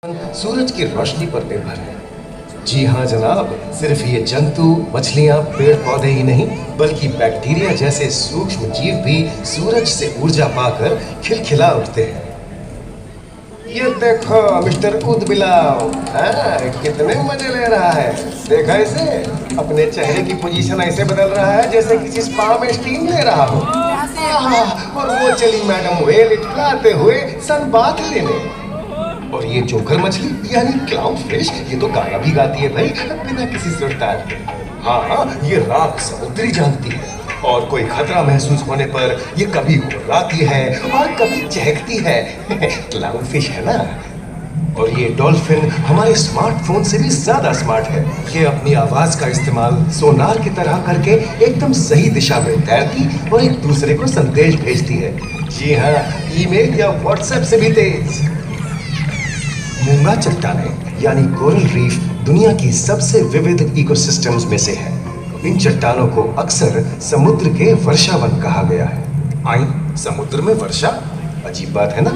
सूरज की रोशनी पर निर्भर है। जी हाँ जनाब, सिर्फ ये जंतु, मछलियाँ, पेड़ पौधे ही नहीं बल्कि बैक्टीरिया जैसे सूक्ष्म जीव भी सूरज से ऊर्जा पाकर खिलखिला उठते हैं। ये देखो मिस्टर ऊदबिलाव, कितने मजे ले रहा है। देखा इसे, अपने चेहरे की पोजीशन ऐसे बदल रहा है जैसे किसी स्पा में स्टीम ले रहा हो। और वो चली मैडम वेल इटलाते हुए सन बाथ लेने। और ये जोकर मछली यानी क्लाउन फिश, ये तो गाना भी गाती है भाई, बिना किसी सुरताल के। हाँ, ये रात समुद्री जानती है और कोई खतरा महसूस होने पर ये कभी गुर्राती है और कभी चहकती है। क्लाउन फिश है ना। और ये डॉल्फिन हमारे स्मार्टफोन से भी ज्यादा स्मार्ट है। ये अपनी आवाज का इस्तेमाल सोनार की तरह करके एकदम सही दिशा में तैरती और एक दूसरे को संदेश भेजती है। जी हाँ, ईमेल या व्हाट्सएप से भी तेज। मूंगा चट्टानें यानी कोरल रीफ दुनिया की सबसे विविध इकोसिस्टम्स में से है। इन चट्टानों को अक्सर समुद्र के वर्षावन कहा गया है। आई, समुद्र में वर्षा, अजीब बात है ना।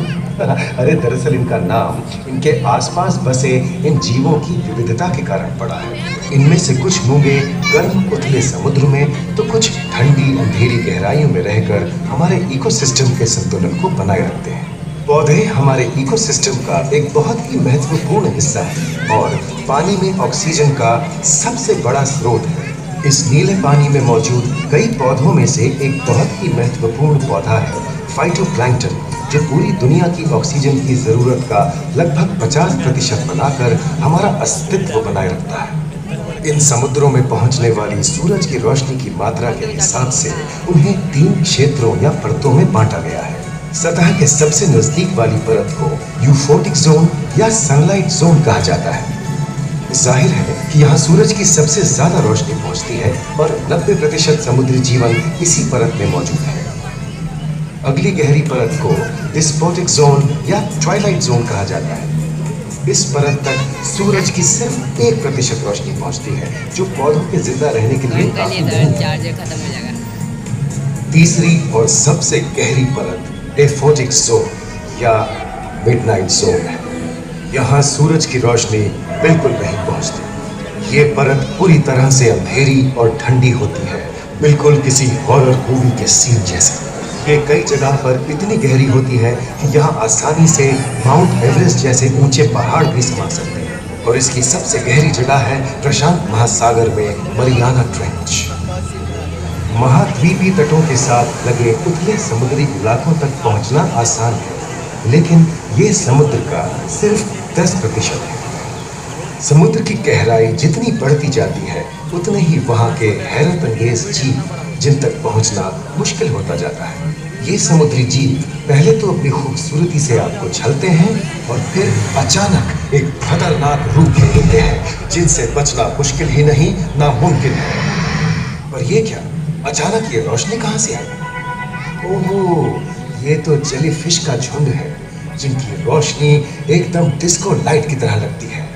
अरे दरअसल इनका नाम इनके आसपास बसे इन जीवों की विविधता के कारण पड़ा है। इनमें से कुछ मूंगे गर्म उथले समुद्र में तो कुछ ठंडी अंधेरी गहराइयों में रहकर हमारे इकोसिस्टम के संतुलन को बनाए रखते हैं। पौधे हमारे इकोसिस्टम का एक बहुत ही महत्वपूर्ण हिस्सा है और पानी में ऑक्सीजन का सबसे बड़ा स्रोत है। इस नीले पानी में मौजूद कई पौधों में से एक बहुत ही महत्वपूर्ण पौधा है फाइटोप्लैंक्टन, जो पूरी दुनिया की ऑक्सीजन की जरूरत का लगभग 50% बनाकर हमारा अस्तित्व बनाए रखता है। इन समुद्रों में पहुंचने वाली सूरज की रोशनी की मात्रा के हिसाब से उन्हें 3 क्षेत्रों या परतों में बांटा गया है। सतह के सबसे नजदीक वाली परत को यूफोटिक जोन या सनलाइट जोन कहा जाता है। जाहिर है कि यहाँ सूरज की सबसे ज्यादा रोशनी पहुँचती है और 90% समुद्री जीवन इसी परत में मौजूद है। अगली गहरी परत को डिस्पोटिक जोन या ट्वाइलाइट जोन कहा जाता है। इस परत तक सूरज की सिर्फ 1% रोशनी पहुँचती है, जो पौधों के जिंदा रहने के लिए काफी नहीं है। तीसरी और सबसे गहरी परत डेफोटिक जोन या मिडनाइट जोन है। यहाँ सूरज की रोशनी बिल्कुल नहीं पहुँचती। ये परत पूरी तरह से अंधेरी और ठंडी होती है, बिल्कुल किसी हॉरर मूवी के सीन जैसे। ये कई जगह पर इतनी गहरी होती है कि यहाँ आसानी से माउंट एवरेस्ट जैसे ऊंचे पहाड़ भी समा सकते हैं। और इसकी सबसे गहरी जगह है प्रशांत महासागर में मरियाना ट्रेंच। महाद्वीपीय तटों के साथ लगे उथले समुद्री इलाकों तक पहुंचना आसान है, लेकिन ये समुद्र का सिर्फ 10% है। समुद्र की गहराई जितनी बढ़ती जाती है उतने ही वहाँ के हैरत अंगेज जीव जिन तक पहुँचना मुश्किल होता जाता है। ये समुद्री जीव पहले तो अपनी खूबसूरती से आपको छलते हैं और फिर अचानक एक खतरनाक रूप ले लेते हैं जिनसे बचना मुश्किल ही नहीं, नामुमकिन है। पर ये क्या, अचानक ये रोशनी कहाँ से आई? ओहो, ये तो जेलीफिश का झुंड है जिनकी रोशनी एकदम डिस्को लाइट की तरह लगती है।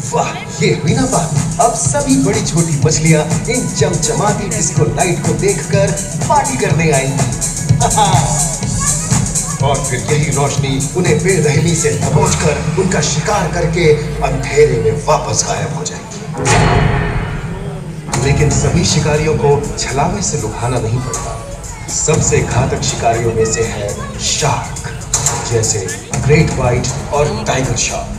वाह, ये हुई ना बात। अब सभी बड़ी छोटी मछलियां इन चमचमाती डिस्को लाइट को देखकर पार्टी करने आएंगी। और फिर यही रोशनी उन्हें बेरहमी से दबोचकर उनका शिकार करके अंधेरे में वापस गायब हो जाएगी। लेकिन सभी शिकारियों को छलावे से लुभाना नहीं पड़ता। सबसे घातक शिकारियों में से है शार्क, जैसे ग्रेट व्हाइट और टाइगर शार्क।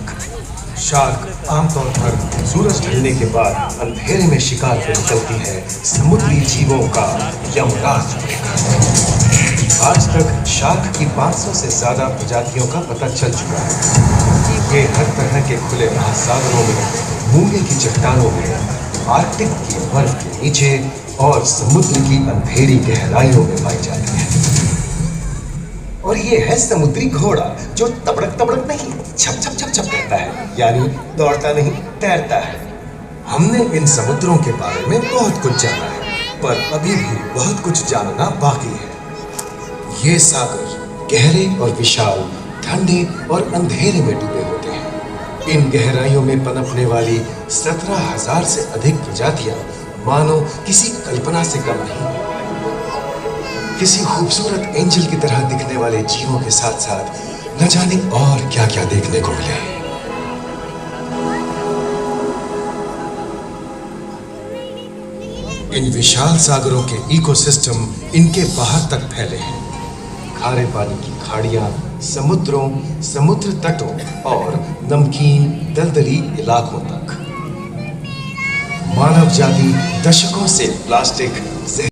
शार्क आमतौर पर सूरज ढलने के बाद अंधेरे में शिकार पर निकलती है, समुद्री जीवों का यमराज बनकर। आज तक शार्क की 500 से ज्यादा प्रजातियों का पता चल चुका है। ये हर तरह के खुले महासागरों में, मूंगे की चट्टानों में, आर्कटिक की बर्फ के नीचे और समुद्र की अंधेरी गहराइयों में पाई जाती है। और ये है समुद्री घोड़ा, जो तबड़क तबड़क नहीं, छप छप छप छप करता है, यानी दौड़ता नहीं, तैरता है। हमने इन समुद्रों के बारे में बहुत कुछ जाना है, पर अभी भी बहुत कुछ जानना बाकी है। ये सागर गहरे और विशाल, ठंडे और अंधेरे में डूबे होते हैं। इन गहराइयों में पनपने वाली 17,000 से अधिक प्रजातियां मानो किसी कल्पना से कम नहीं। किसी खूबसूरत एंजल की तरह दिखने वाले जीवों के साथ साथ न जाने और क्या क्या देखने को मिले। इन विशाल सागरों के इकोसिस्टम इनके बाहर तक फैले हैं। खारे पानी की खाड़ियां, समुद्रों, समुद्र तटों और नमकीन दलदली इलाकों तक। मानव जाति दशकों से प्लास्टिक